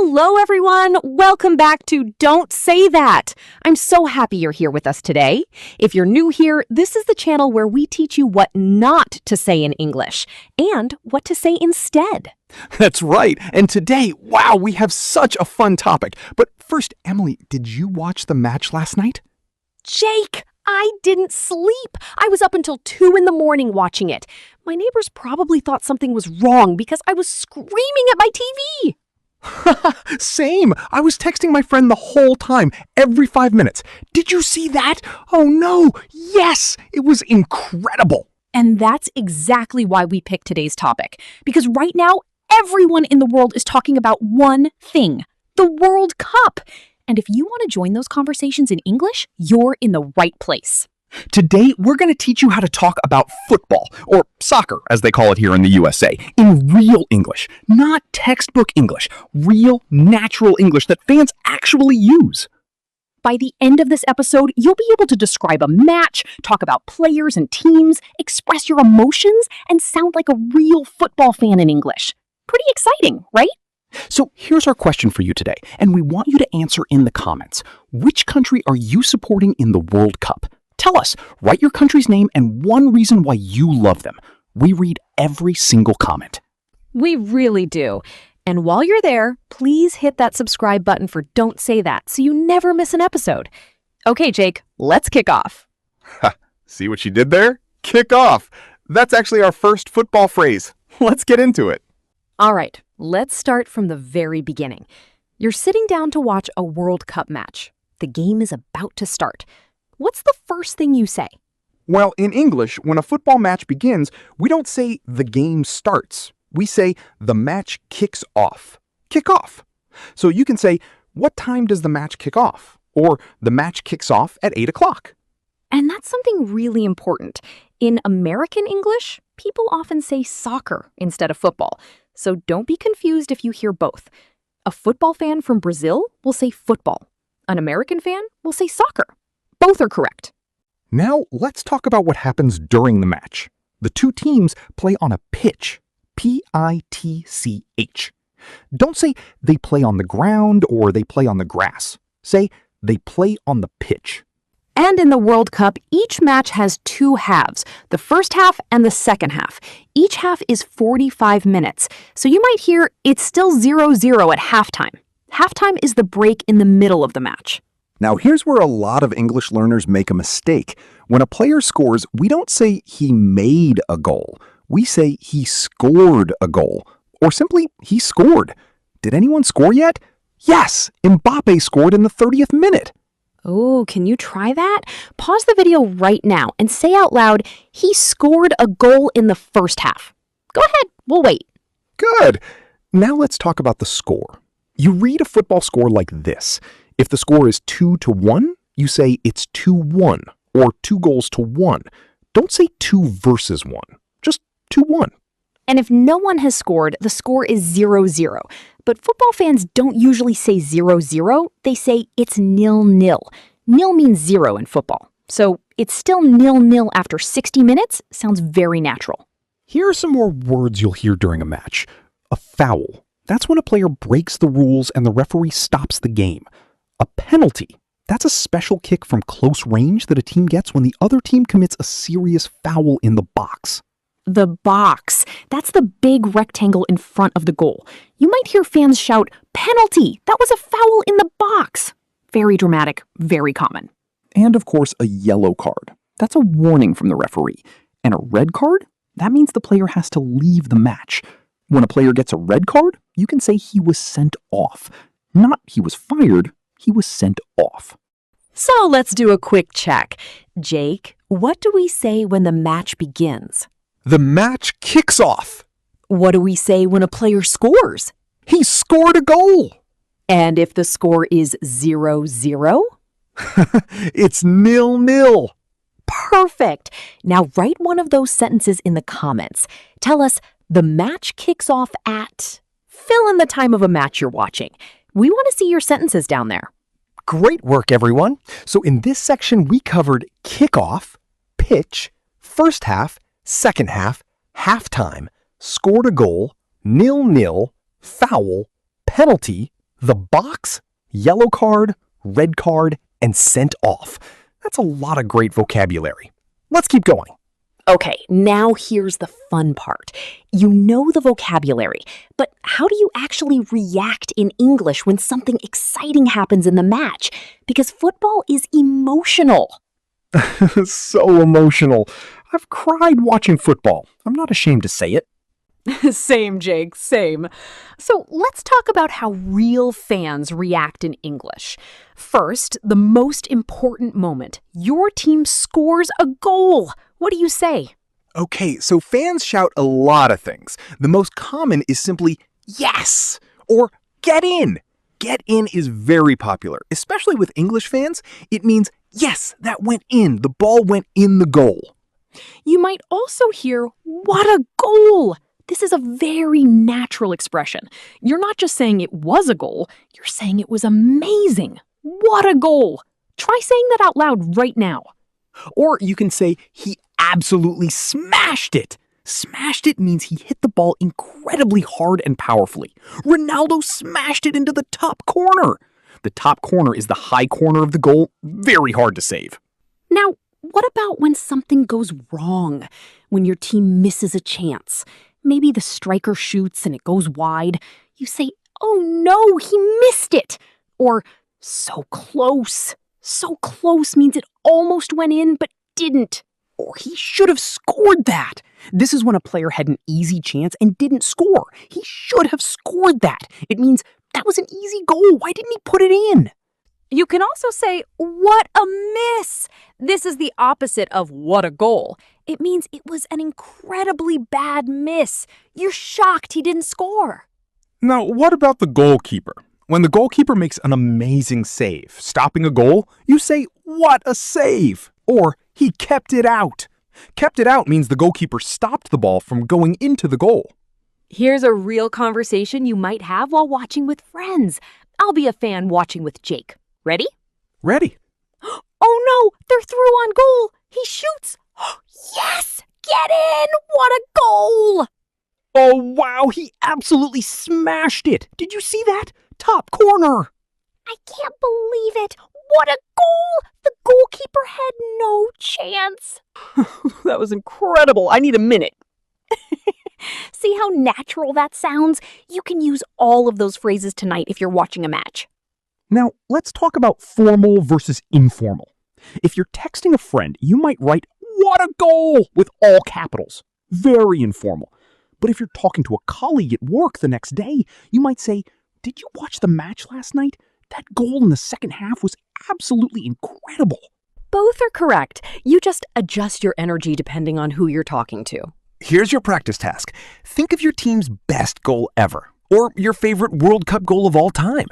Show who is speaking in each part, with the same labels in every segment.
Speaker 1: Hello, everyone. Welcome back to Don't Say That. I'm so happy you're here with us today. If you're new here, this is the channel where we teach you what not to say in English and what to say instead.
Speaker 2: That's right. And today, wow, we have such a fun topic. But first, Emily, did you watch the match last night?
Speaker 1: Jake, I didn't sleep. I was up until 2 in the morning watching it. My neighbors probably thought something was wrong because I was screaming at my TV.
Speaker 2: Same. I was texting my friend the whole time, every 5 minutes. Did you see that? Oh no. Yes, it was incredible.
Speaker 1: And that's exactly why we picked today's topic. Because right now, everyone in the world is talking about one thing, the World Cup. And if you want to join those conversations in English, you're in the right place.
Speaker 2: Today, we're going to teach you how to talk about football, or soccer, as they call it here in the USA, in real English, not textbook English, real, natural English that fans actually use.
Speaker 1: By the end of this episode, you'll be able to describe a match, talk about players and teams, express your emotions, and sound like a real football fan in English. Pretty exciting, right?
Speaker 2: So here's our question for you today, and we want you to answer in the comments. Which country are you supporting in the World Cup? Tell us, write your country's name and one reason why you love them. We read every single comment.
Speaker 1: We really do. And while you're there, please hit that subscribe button for Don't Say That so you never miss an episode. Okay, Jake, let's kick off.
Speaker 2: See what she did there? Kick off. That's actually our first football phrase. Let's get into it.
Speaker 1: All right, let's start from the very beginning. You're sitting down to watch a World Cup match. The game is about to start. What's the first thing you say?
Speaker 2: Well, in English, when a football match begins, we don't say the game starts. We say the match kicks off. Kick off. So you can say, what time does the match kick off? Or the match kicks off at 8 o'clock.
Speaker 1: And that's something really important. In American English, people often say soccer instead of football. So don't be confused if you hear both. A football fan from Brazil will say football. An American fan will say soccer. Both are correct.
Speaker 2: Now, let's talk about what happens during the match. The two teams play on a pitch. P-I-T-C-H. Don't say they play on the ground or they play on the grass. Say they play on the pitch.
Speaker 1: And in the World Cup, each match has 2 halves, the first half and the second half. Each half is 45 minutes, so you might hear it's still 0-0 at halftime. Halftime is the break in the middle of the match.
Speaker 2: Now, here's where a lot of English learners make a mistake. When a player scores, we don't say he made a goal. We say he scored a goal, or simply he scored. Did anyone score yet? Yes, Mbappe scored in the 30th minute.
Speaker 1: Oh, can you try that? Pause the video right now and say out loud, he scored a goal in the first half. Go ahead, we'll wait.
Speaker 2: Good. Now let's talk about the score. You read a football score like this. If the score is 2-1, you say it's 2-1 or 2-1. Don't say 2 versus 1, just 2-1.
Speaker 1: And if no one has scored, the score is 0-0. But football fans don't usually say 0-0, they say it's nil-nil. Nil means 0 in football. So it's still nil-nil after 60 minutes sounds very natural.
Speaker 2: Here are some more words you'll hear during a match. A foul. That's when a player breaks the rules and the referee stops the game. A penalty. That's a special kick from close range that a team gets when the other team commits a serious foul in the box.
Speaker 1: The box. That's the big rectangle in front of the goal. You might hear fans shout, penalty! That was a foul in the box! Very dramatic, very common.
Speaker 2: And of course, a yellow card. That's a warning from the referee. And a red card? That means the player has to leave the match. When a player gets a red card, you can say he was sent off. Not he was fired, he was sent off.
Speaker 1: So let's do a quick check. Jake, what do we say when the match begins?
Speaker 2: The match kicks off.
Speaker 1: What do we say when a player scores?
Speaker 2: He scored a goal.
Speaker 1: And if the score is 0-0?
Speaker 2: It's nil-nil.
Speaker 1: Perfect. Now write one of those sentences in the comments. Tell us, the match kicks off at... Fill in the time of a match you're watching. We want to see your sentences down there.
Speaker 2: Great work, everyone. So in this section, we covered kickoff, pitch, first half, second half, halftime, scored a goal, nil-nil, foul, penalty,
Speaker 3: The box, yellow card, red card, and sent off. That's a lot of great vocabulary. Let's keep going.
Speaker 1: Okay, now here's the fun part. You know the vocabulary, but how do you actually react in English when something exciting happens in the match? Because football is emotional.
Speaker 3: So emotional. I've cried watching football. I'm not ashamed to say it.
Speaker 1: Same, Jake, same. So let's talk about how real fans react in English. First, the most important moment. Your team scores a goal. What do you say?
Speaker 2: Okay, so fans shout a lot of things. The most common is simply yes or get in. Get in is very popular, especially with English fans. It means yes, that went in. The ball went in the goal.
Speaker 1: You might also hear, what a goal! This is a very natural expression. You're not just saying it was a goal, you're saying it was amazing. What a goal! Try saying that out loud right now.
Speaker 3: Or you can say, he absolutely smashed it. Smashed it means he hit the ball incredibly hard and powerfully. Ronaldo smashed it into the top corner. The top corner is the high corner of the goal. Very hard to save.
Speaker 1: Now, what about when something goes wrong? When your team misses a chance? Maybe the striker shoots and it goes wide. You say, oh no, he missed it. Or, so close. So close means it almost went in but didn't.
Speaker 3: Or he should have scored that. This is when a player had an easy chance and didn't score. He should have scored that. It means that was an easy goal. Why didn't he put it in?
Speaker 1: You can also say, what a miss! This is the opposite of what a goal. It means it was an incredibly bad miss. You're shocked he didn't score.
Speaker 2: Now, what about the goalkeeper? When the goalkeeper makes an amazing save, stopping a goal, you say, what a save! Or, he kept it out. Kept it out means the goalkeeper stopped the ball from going into the goal.
Speaker 1: Here's a real conversation you might have while watching with friends. I'll be a fan watching with Jake. Ready?
Speaker 2: Ready.
Speaker 1: Oh no, they're through on goal. He shoots. Yes! Get in! What a goal!
Speaker 3: Oh wow, he absolutely smashed it. Did you see that? Top corner.
Speaker 1: I can't believe it. What a goal! The goalkeeper had no chance.
Speaker 3: That was incredible. I need a minute.
Speaker 1: See how natural that sounds? You can use all of those phrases tonight if you're watching a match.
Speaker 3: Now, let's talk about formal versus informal. If you're texting a friend, you might write, what a goal, with all capitals. Very informal. But if you're talking to a colleague at work the next day, you might say, did you watch the match last night? That goal in the second half was absolutely incredible.
Speaker 1: Both are correct. You just adjust your energy depending on who you're talking to.
Speaker 2: Here's your practice task. Think of your team's best goal ever, or your favorite World Cup goal of all time.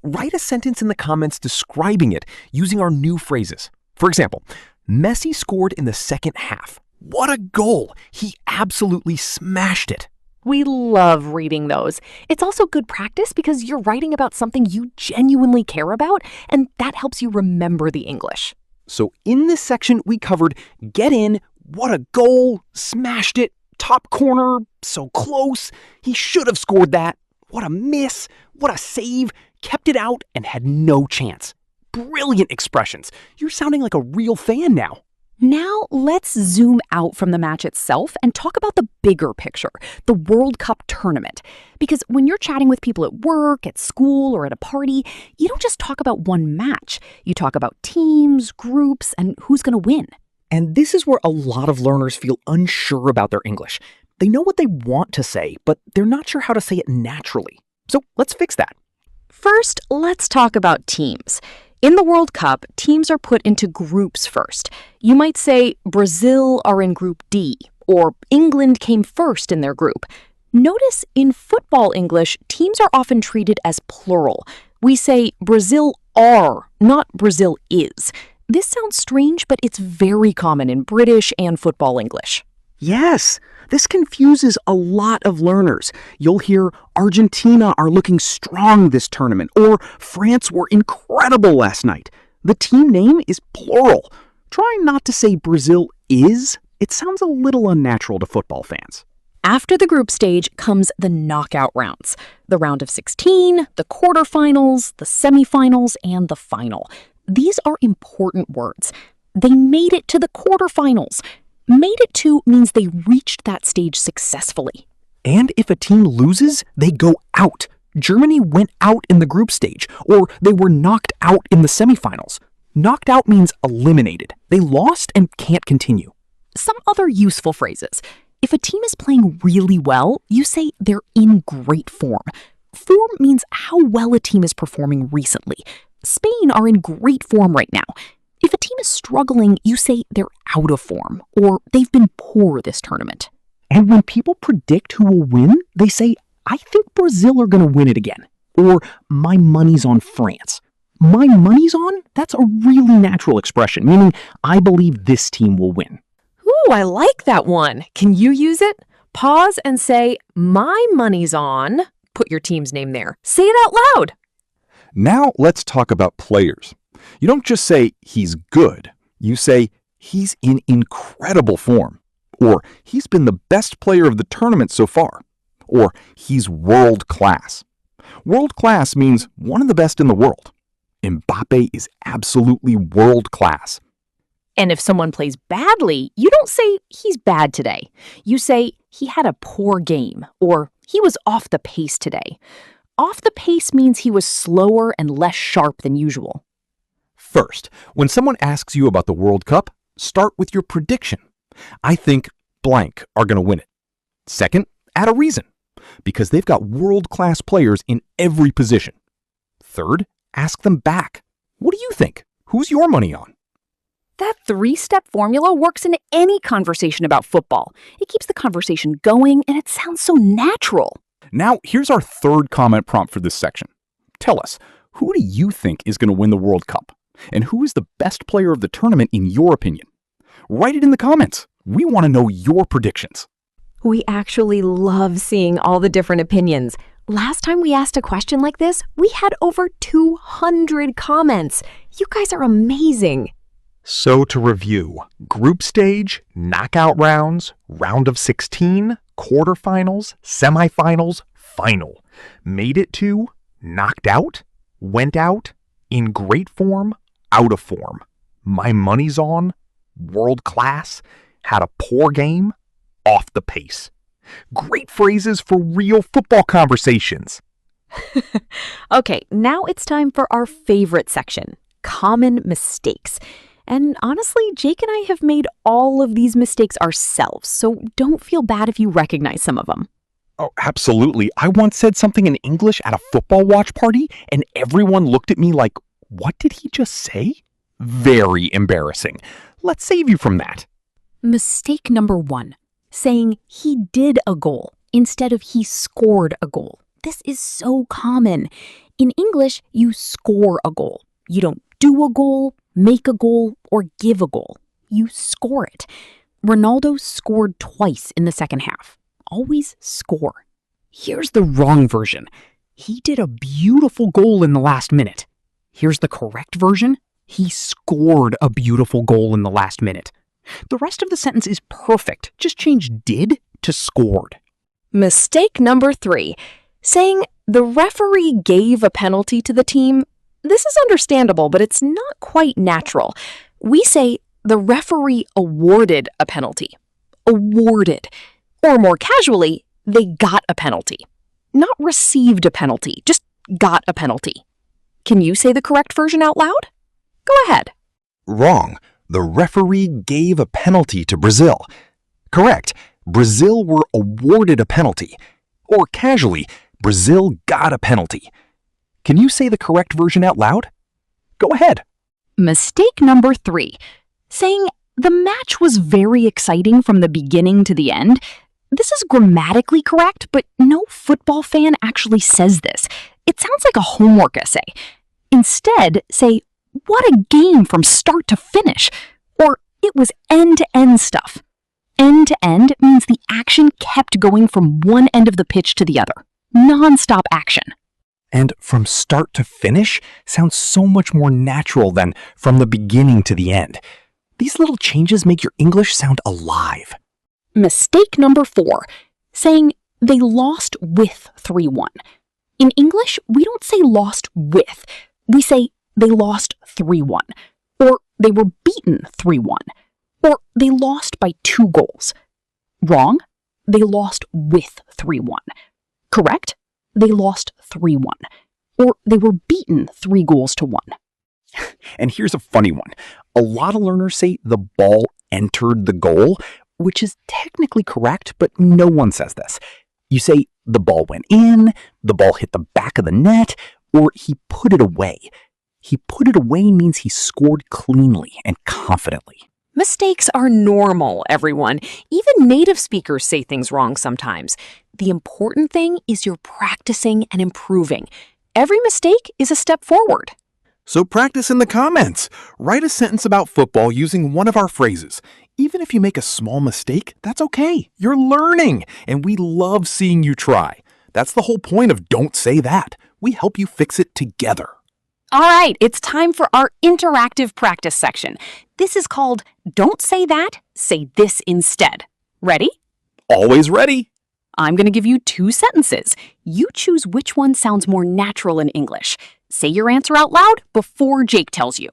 Speaker 2: Write a sentence in the comments describing it using our new phrases. For example, Messi scored in the second half. What a goal! He absolutely smashed it.
Speaker 1: We love reading those. It's also good practice because you're writing about something you genuinely care about, and that helps you remember the English.
Speaker 3: So in this section, we covered get in, what a goal, smashed it, top corner, so close, he should have scored that, what a miss, what a save, kept it out, and had no chance. Brilliant expressions. You're sounding like a real fan now.
Speaker 1: Now let's zoom out from the match itself and talk about the bigger picture, the World Cup tournament. Because when you're chatting with people at work, at school, or at a party, you don't just talk about one match. You talk about teams, groups, and who's going to win.
Speaker 3: And this is where a lot of learners feel unsure about their English. They know what they want to say, but they're not sure how to say it naturally. So let's fix that.
Speaker 1: First, let's talk about teams. In the World Cup, teams are put into groups first. You might say Brazil are in Group D, or England came first in their group. Notice in football English, teams are often treated as plural. We say Brazil are, not Brazil is. This sounds strange, but it's very common in British and football English.
Speaker 3: Yes, this confuses a lot of learners. You'll hear Argentina are looking strong this tournament, or France were incredible last night. The team name is plural. Try not to say Brazil is. It sounds a little unnatural to football fans.
Speaker 1: After the group stage comes the knockout rounds. The round of 16, the quarterfinals, the semifinals, and the final. These are important words. They made it to the quarterfinals. Made it to means they reached that stage successfully.
Speaker 3: And if a team loses, they go out. Germany went out in the group stage, or they were knocked out in the semifinals. Knocked out means eliminated. They lost and can't continue.
Speaker 1: Some other useful phrases. If a team is playing really well, you say they're in great form. Form means how well a team is performing recently. Spain are in great form right now. If a team is struggling, you say they're out of form, or they've been poor this tournament.
Speaker 3: And when people predict who will win, they say, I think Brazil are going to win it again. Or, my money's on France. My money's on? That's a really natural expression, meaning I believe this team will win.
Speaker 4: Ooh, I like that one. Can you use it? Pause and say, my money's on. Put your team's name there. Say it out loud.
Speaker 2: Now let's talk about players. You don't just say he's good. You say he's in incredible form. Or he's been the best player of the tournament so far. Or he's world class. World class means one of the best in the world. Mbappe is absolutely world class.
Speaker 1: And if someone plays badly, you don't say he's bad today. You say he had a poor game, or he was off the pace today. Off the pace means he was slower and less sharp than usual.
Speaker 2: First, when someone asks you about the World Cup, start with your prediction. I think blank are going to win it. Second, add a reason, because they've got world-class players in every position. Third, ask them back. What do you think? Who's your money on?
Speaker 1: That 3-step formula works in any conversation about football. It keeps the conversation going, and it sounds so natural.
Speaker 2: Now, here's our third comment prompt for this section. Tell us, who do you think is going to win the World Cup? And who is the best player of the tournament in your opinion? Write it in the comments. We want to know your predictions.
Speaker 4: We actually love seeing all the different opinions. Last time we asked a question like this, we had over 200 comments. You guys are amazing.
Speaker 3: So to review, group stage, knockout rounds, round of 16, quarterfinals, semifinals, final. Made it to, knocked out, went out, in great form, out of form. My money's on, world class, had a poor game, off the pace. Great phrases for real football conversations.
Speaker 1: Okay, now it's time for our favorite section, common mistakes. And honestly, Jake and I have made all of these mistakes ourselves, so don't feel bad if you recognize some of them.
Speaker 3: Oh, absolutely. I once said something in English at a football watch party, and everyone looked at me like, what did he just say? Very embarrassing. Let's save you from that.
Speaker 1: Mistake number 1, saying he did a goal instead of he scored a goal. This is so common. In English, you score a goal. You don't do a goal, make a goal, or give a goal. You score it. Ronaldo scored twice in the second half. Always score.
Speaker 3: Here's the wrong version. He did a beautiful goal in the last minute. Here's the correct version. He scored a beautiful goal in the last minute. The rest of the sentence is perfect. Just change did to scored.
Speaker 4: Mistake number 3, saying the referee gave a penalty to the team. This is understandable, but it's not quite natural. We say the referee awarded a penalty. Awarded. Or more casually, they got a penalty. Not received a penalty, just got a penalty. Can you say the correct version out loud? Go ahead.
Speaker 2: Wrong. The referee gave a penalty to Brazil. Correct. Brazil were awarded a penalty. Or casually, Brazil got a penalty. Can you say the correct version out loud? Go ahead.
Speaker 1: Mistake number 3, saying the match was very exciting from the beginning to the end. This is grammatically correct, but no football fan actually says this. It sounds like a homework essay. Instead, say, what a game from start to finish, or it was end-to-end stuff. End-to-end means the action kept going from one end of the pitch to the other. Non-stop action.
Speaker 3: And from start to finish sounds so much more natural than from the beginning to the end. These little changes make your English sound alive.
Speaker 1: Mistake number 4, saying they lost with 3-1. In English, we don't say lost with. We say they lost 3-1, or they were beaten 3-1, or they lost by 2 goals. Wrong. They lost with 3-1. Correct? They lost 3-1, or they were beaten 3-1.
Speaker 3: And here's a funny one. A lot of learners say the ball entered the goal, which is technically correct, but no one says this. You say the ball went in, the ball hit the back of the net, or he put it away. He put it away means he scored cleanly and confidently.
Speaker 4: Mistakes are normal, everyone. Even native speakers say things wrong sometimes. The important thing is you're practicing and improving. Every mistake is a step forward.
Speaker 2: So practice in the comments. Write a sentence about football using one of our phrases. Even if you make a small mistake, that's okay. You're learning, and we love seeing you try. That's the whole point of Don't Say That. We help you fix it together.
Speaker 1: All right, it's time for our interactive practice section. This is called Don't Say That, Say This Instead. Ready?
Speaker 2: Always ready.
Speaker 1: I'm going to give you 2 sentences. You choose which one sounds more natural in English. Say your answer out loud before Jake tells you.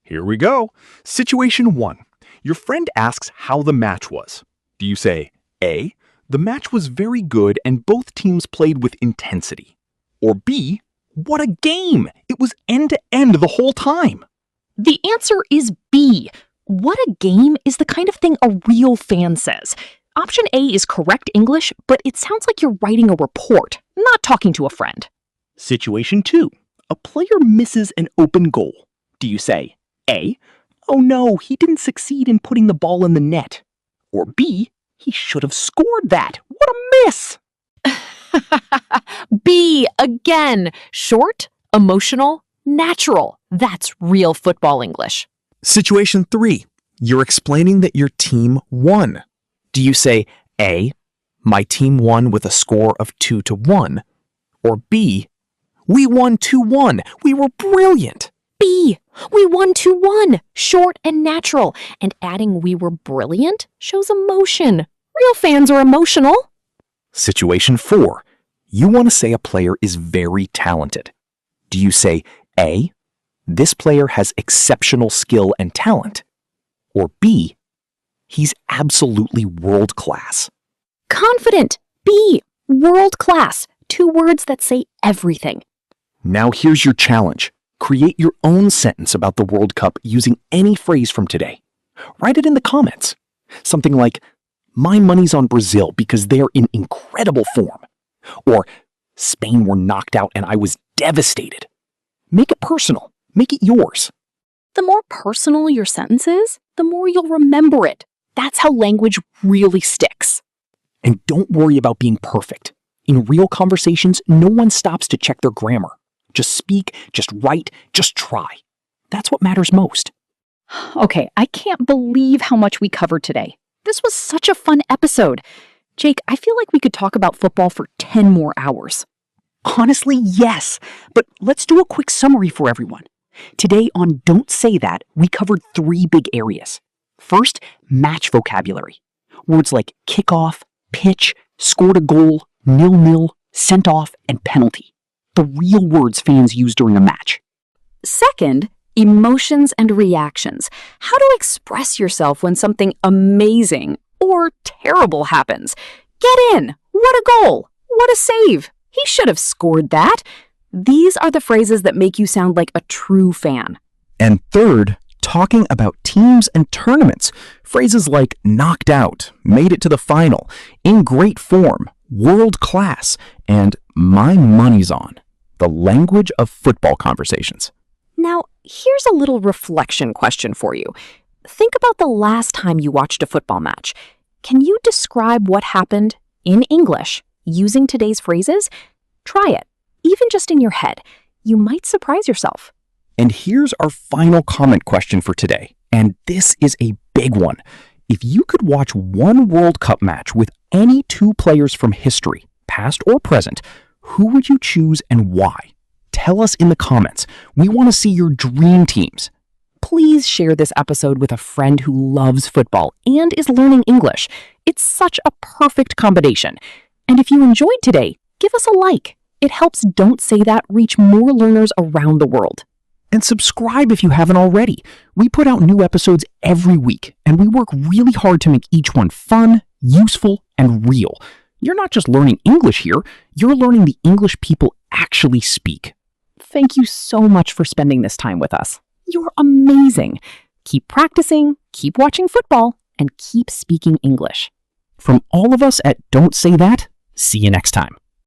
Speaker 3: Here we go. Situation 1. Your friend asks how the match was. Do you say A, the match was very good and both teams played with intensity? Or B, what a game! It was end-to-end the whole time.
Speaker 1: The answer is B. What a game is the kind of thing a real fan says. Option A is correct English, but it sounds like you're writing a report, not talking to a friend.
Speaker 3: Situation 2. A player misses an open goal. Do you say A, oh no, he didn't succeed in putting the ball in the net? Or B, he should have scored that. What a miss!
Speaker 1: B, again. Short, emotional, natural. That's real football English.
Speaker 2: Situation 3. You're explaining that your team won. Do you say A, my team won with a score of 2-1? Or B, we won 2-1. We were brilliant.
Speaker 1: B, we won 2-1. Short and natural. And adding we were brilliant shows emotion. Real fans are emotional.
Speaker 2: Situation 4. You want to say a player is very talented. Do you say A, this player has exceptional skill and talent? Or B, he's absolutely world class?
Speaker 1: Confident. B, world class. 2 words that say everything.
Speaker 2: Now here's your challenge. Create your own sentence about the World Cup using any phrase from today. Write it in the comments. Something like, my money's on Brazil because they're in incredible form. Or, Spain were knocked out and I was devastated. Make it personal. Make it yours.
Speaker 1: The more personal your sentence is, the more you'll remember it. That's how language really sticks.
Speaker 2: And don't worry about being perfect. In real conversations, no one stops to check their grammar. Just speak, just write, just try. That's what matters most.
Speaker 1: Okay, I can't believe how much we covered today. This was such a fun episode. Jake, I feel like we could talk about football for 10 more hours.
Speaker 3: Honestly, yes. But let's do a quick summary for everyone. Today on Don't Say That, we covered 3 big areas. First, match vocabulary. Words like kickoff, pitch, scored a goal, nil-nil, sent off, and penalty. The real words fans use during a match.
Speaker 1: Second, emotions and reactions. How to express yourself when something amazing or terrible happens. Get in. What a goal. What a save. He should have scored that. These are the phrases that make you sound like a true fan.
Speaker 2: And third, talking about teams and tournaments. Phrases like knocked out, made it to the final, in great form, world class, and my money's on. The language of football conversations.
Speaker 1: Now, here's a little reflection question for you. Think about the last time you watched a football match. Can you describe what happened in English using today's phrases? Try it, even just in your head. You might surprise yourself.
Speaker 2: And here's our final comment question for today. And this is a big one. If you could watch one World Cup match with any 2 players from history, past or present, who would you choose and why? Tell us in the comments. We want to see your dream teams.
Speaker 1: Please share this episode with a friend who loves football and is learning English. It's such a perfect combination. And if you enjoyed today, give us a like. It helps Don't Say That reach more learners around the world.
Speaker 3: And subscribe if you haven't already. We put out new episodes every week, and we work really hard to make each one fun, useful, and real. You're not just learning English here, you're learning the English people actually speak.
Speaker 1: Thank you so much for spending this time with us. You're amazing. Keep practicing, keep watching football, and keep speaking English.
Speaker 3: From all of us at Don't Say That, see you next time.